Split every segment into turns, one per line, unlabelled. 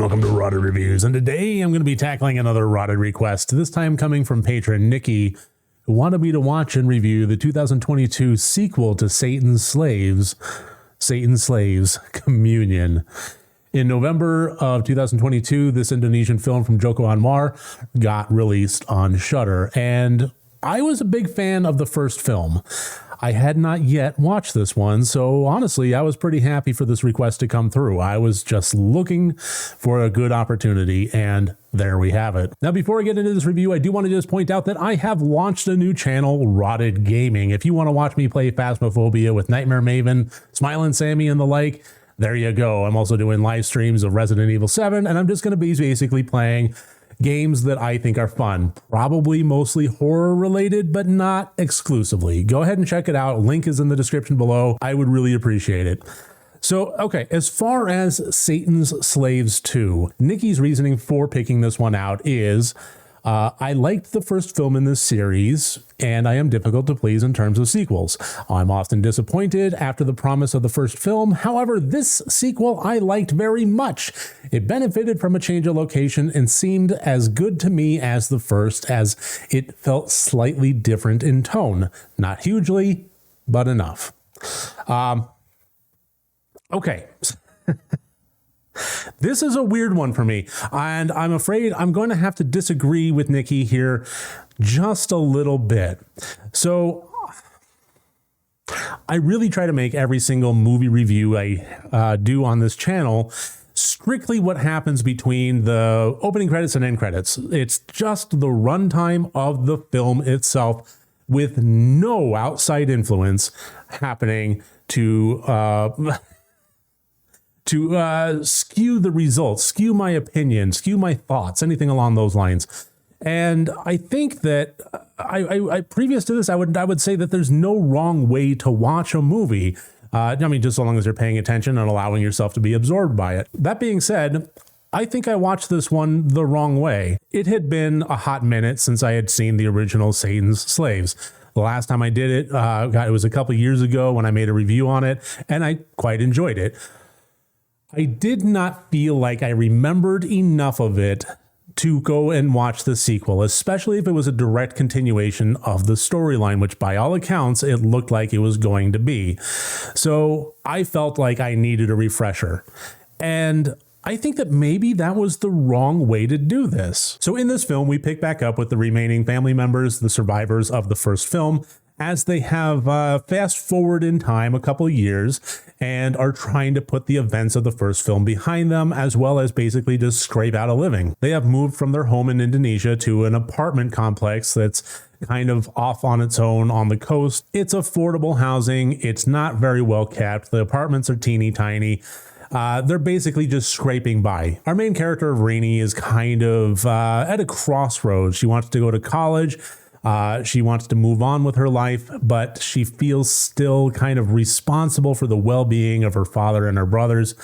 welcome to Rotted Reviews, and today I'm going to be tackling another Rotted request, this time coming from patron Nikki, who wanted me to watch and review the 2022 sequel to Satan's Slaves, Communion. In November of 2022, this Indonesian film from Joko Anwar got released on Shudder, and I was a big fan of the first film. I had not yet watched this one, so honestly, I was pretty happy for this request to come through. I was just looking for a good opportunity, and there we have it. Now, before I get into this review, I do want to just point out that I have launched a new channel, Rotted Gaming. If you want to watch me play Phasmophobia with Nightmare Maven, Smilin' Sammy, and the like, there you go. I'm also doing live streams of Resident Evil 7, and I'm just going to be basically playing games that I think are fun, probably mostly horror related, but not exclusively. Go ahead and check it out. Link is in the description below. I would really appreciate it. So, okay, as far as Satan's Slaves 2, Nikki's reasoning for picking this one out is, I liked the first film in this series, and I am difficult to please in terms of sequels. I'm often disappointed after the promise of the first film. However, this sequel I liked very much. It benefited from a change of location and seemed as good to me as the first, as it felt slightly different in tone. Not hugely, but enough. Okay. This is a weird one for me, and I'm afraid I'm going to have to disagree with Nikki here just a little bit. So I really try to make every single movie review I do on this channel strictly what happens between the opening credits and end credits. It's just the runtime of the film itself with no outside influence happening to skew the results, skew my opinion, skew my thoughts, anything along those lines. And I think that I previous to this, I would say that there's no wrong way to watch a movie. I mean, just so long as you're paying attention and allowing yourself to be absorbed by it. That being said, I think I watched this one the wrong way. It had been a hot minute since I had seen the original Satan's Slaves. The last time I did it, it was a couple years ago when I made a review on it, and I quite enjoyed it. I did not feel like I remembered enough of it to go and watch the sequel, especially if it was a direct continuation of the storyline, which by all accounts, it looked like it was going to be. So I felt like I needed a refresher. And I think that maybe that was the wrong way to do this. So in this film, we pick back up with the remaining family members, the survivors of the first film, as they have fast forward in time a couple years and are trying to put the events of the first film behind them, as well as basically just scrape out a living. They have moved from their home in Indonesia to an apartment complex that's kind of off on its own on the coast. It's affordable housing. It's not very well kept. The apartments are teeny tiny. They're basically just scraping by. Our main character of Rainey is kind of at a crossroads. She wants to go to college. She wants to move on with her life, but she feels still kind of responsible for the well-being of her father and her brothers,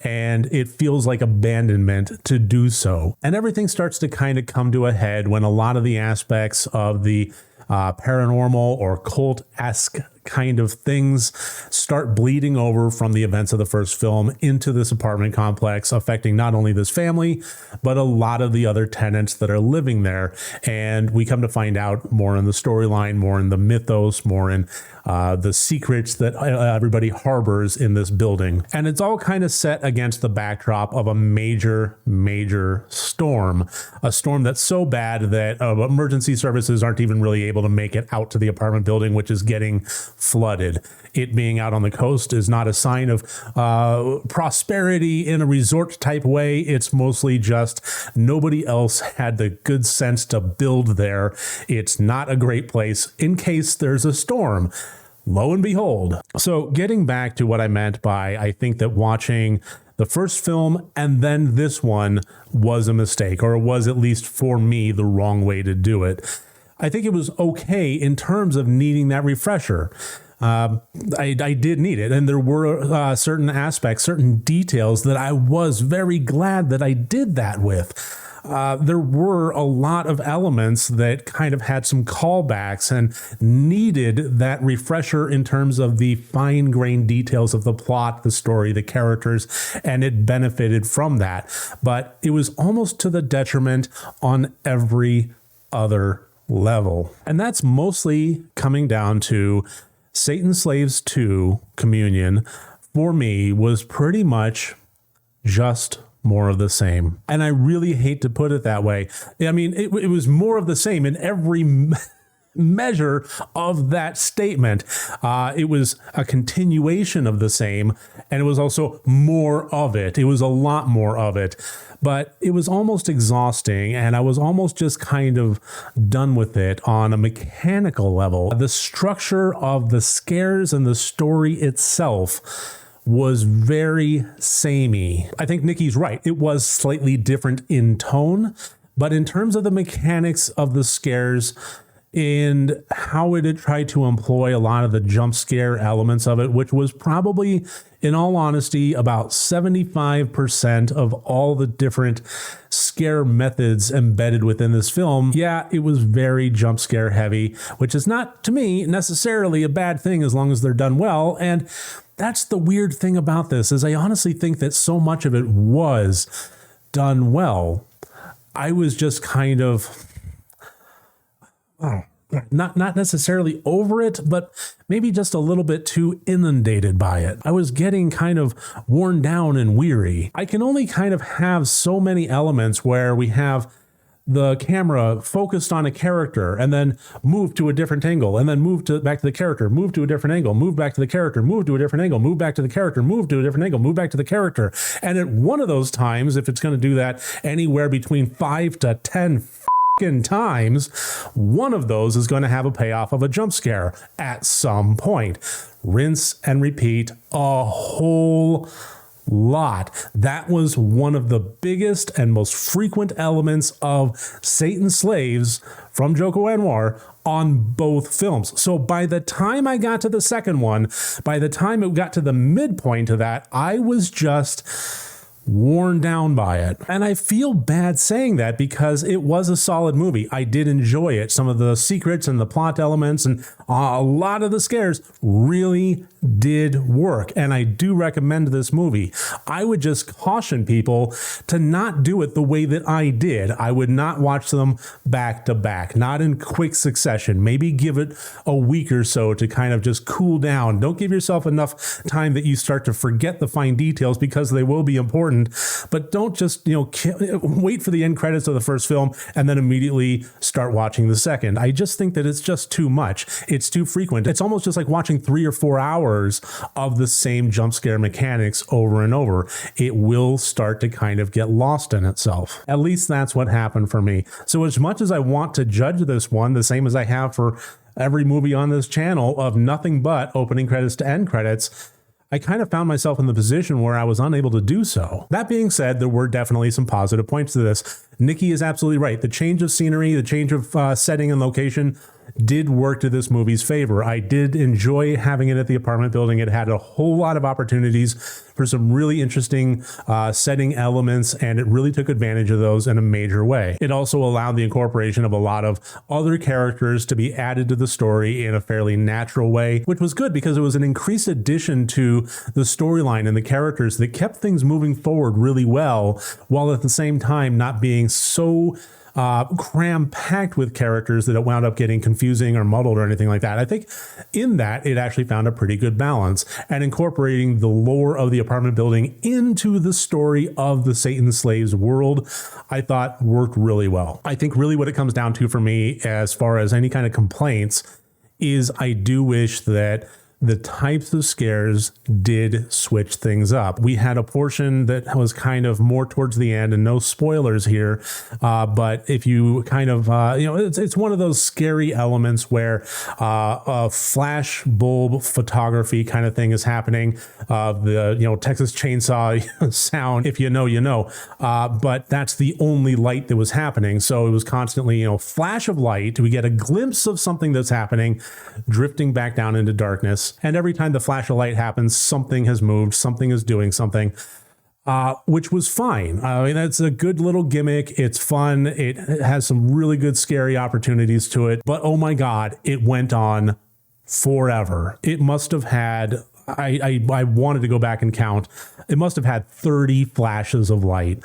and it feels like abandonment to do so. And everything starts to kind of come to a head when a lot of the aspects of the paranormal or cult-esque kind of things start bleeding over from the events of the first film into this apartment complex, affecting not only this family, but a lot of the other tenants that are living there. And we come to find out more in the storyline, more in the mythos, more in the secrets that everybody harbors in this building. And it's all kind of set against the backdrop of a major storm, a storm that's so bad that emergency services aren't even really able to make it out to the apartment building, which is getting flooded. It being out on the coast is not a sign of prosperity in a resort type way. It's mostly just nobody else had the good sense to build there. It's not a great place in case there's a storm. Lo and behold. So getting back to what I meant by, I think that watching the first film and then this one was a mistake, or it was, at least for me, the wrong way to do it. I think it was okay in terms of needing that refresher. I did need it, and there were certain aspects, certain details that I was very glad that I did that with. there were a lot of elements that kind of had some callbacks and needed that refresher in terms of the fine-grained details of the plot, the story, the characters, and it benefited from that. But it was almost to the detriment on every other level. And that's mostly coming down to Satan's Slaves 2 Communion, for me, was pretty much just more of the same. And I really hate to put it that way. I mean, it was more of the same in every measure of that statement. It was a continuation of the same, and it was also more of it. It was a lot more of it. But it was almost exhausting, and I was almost just kind of done with it on a mechanical level. The structure of the scares and the story itself was very samey. I think Nikki's right. It was slightly different in tone, but in terms of the mechanics of the scares and how it had tried to employ a lot of the jump scare elements of it, which was probably, in all honesty, about 75% of all the different scare methods embedded within this film. Yeah, it was very jump scare heavy, which is not, to me, necessarily a bad thing as long as they're done well. And that's the weird thing about this, is I honestly think that so much of it was done well. I was just kind of not necessarily over it, but maybe just a little bit too inundated by it. I was getting kind of worn down and weary. I can only kind of have so many elements where we have the camera focused on a character and then move to a different angle and then back to the character, move to a different angle, move back to the character, move to a different angle, move back to the character, move to a different angle, move back to the character. And at one of those times, if it's going to do that anywhere between 5 to 10 times, one of those is going to have a payoff of a jump scare at some point. Rinse and repeat a whole lot. That was one of the biggest and most frequent elements of Satan's Slaves from Joko Anwar on both films. So by the time I got to the second one, by the time it got to the midpoint of that, I was just worn down by it. And I feel bad saying that because it was a solid movie. I did enjoy it. Some of the secrets and the plot elements and a lot of the scares really did work. And I do recommend this movie. I would just caution people to not do it the way that I did. I would not watch them back to back, not in quick succession. Maybe give it a week or so to kind of just cool down. Don't give yourself enough time that you start to forget the fine details, because they will be important. But don't just, wait for the end credits of the first film and then immediately start watching the second. I just think that it's just too much. It's too frequent. It's almost just like watching 3 or 4 hours of the same jump scare mechanics over and over. It will start to kind of get lost in itself. At least that's what happened for me. So as much as I want to judge this one, the same as I have for every movie on this channel, of nothing but opening credits to end credits, I kind of found myself in the position where I was unable to do so. That being said, there were definitely some positive points to this. Nikki is absolutely right. The change of scenery, the change of setting and location did work to this movie's favor. I did enjoy having it at the apartment building. It had a whole lot of opportunities for some really interesting setting elements, and it really took advantage of those in a major way. It also allowed the incorporation of a lot of other characters to be added to the story in a fairly natural way, which was good because it was an increased addition to the storyline and the characters that kept things moving forward really well, while at the same time not being so cram-packed with characters that it wound up getting confusing or muddled or anything like that. I think in that it actually found a pretty good balance, and incorporating the lore of the apartment building into the story of the Satan's Slaves world, I thought worked really well. I think really what it comes down to for me, as far as any kind of complaints, is I do wish that the types of scares did switch things up. We had a portion that was kind of more towards the end, and no spoilers here, but if you kind of, it's one of those scary elements where a flash bulb photography kind of thing is happening, the Texas chainsaw sound, if you know, you know, but that's the only light that was happening. So it was constantly, flash of light. We get a glimpse of something that's happening, drifting back down into darkness. And every time the flash of light happens, something has moved, something is doing something. which was fine. I mean, that's a good little gimmick. It's fun. It has some really good scary opportunities to it. But oh my God, it went on forever. It must have had, I wanted to go back and count. It must have had 30 flashes of light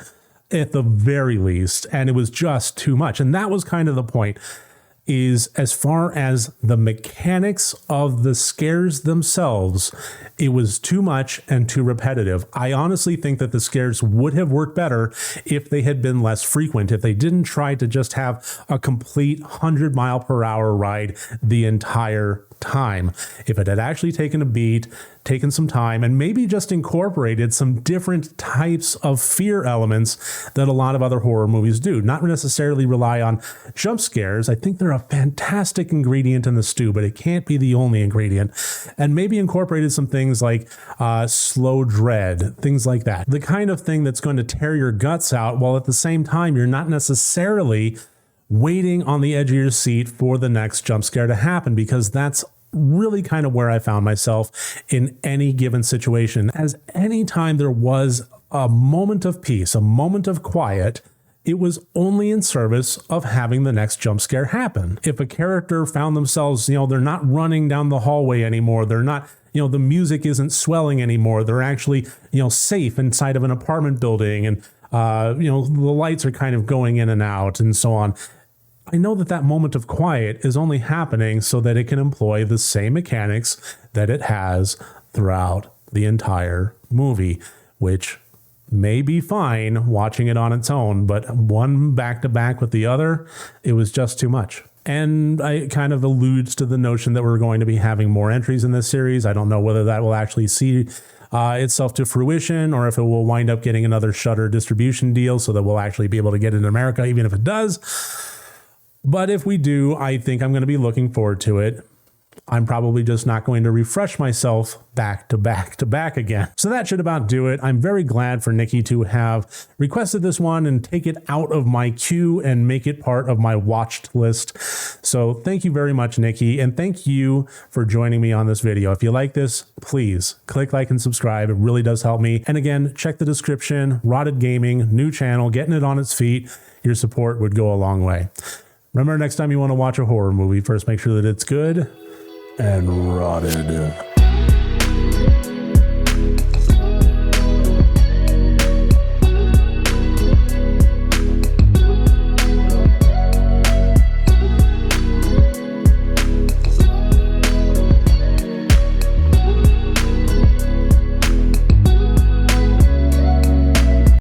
at the very least. And it was just too much. And that was kind of the point, is as far as the mechanics of the scares themselves, it was too much and too repetitive. I honestly think that the scares would have worked better if they had been less frequent, if they didn't try to just have a complete 100-mile-per-hour ride the entire time. If it had actually taken a beat, taken some time, and maybe just incorporated some different types of fear elements that a lot of other horror movies do. Not necessarily rely on jump scares. I think they're a fantastic ingredient in the stew, but it can't be the only ingredient. And maybe incorporated some things like slow dread, things like that. The kind of thing that's going to tear your guts out, while at the same time you're not necessarily waiting on the edge of your seat for the next jump scare to happen, because that's really kind of where I found myself in any given situation. As any time there was a moment of peace, a moment of quiet, it was only in service of having the next jump scare happen. If a character found themselves, they're not running down the hallway anymore, they're not, the music isn't swelling anymore, they're actually, safe inside of an apartment building, and the lights are kind of going in and out and so on. I know that moment of quiet is only happening so that it can employ the same mechanics that it has throughout the entire movie, which may be fine watching it on its own, but one back to back with the other, it was just too much. And it kind of alludes to the notion that we're going to be having more entries in this series. I don't know whether that will actually see itself to fruition, or if it will wind up getting another Shudder distribution deal so that we'll actually be able to get it in America, even if it does. But if we do, I think I'm going to be looking forward to it. I'm probably just not going to refresh myself back to back again. So that should about do it. I'm very glad for Nikki to have requested this one and take it out of my queue and make it part of my watched list. So thank you very much, Nikki. And thank you for joining me on this video. If you like this, please click like and subscribe. It really does help me. And again, check the description. Rotted Gaming, new channel, getting it on its feet. Your support would go a long way. Remember, next time you want to watch a horror movie, first make sure that it's good and rotted.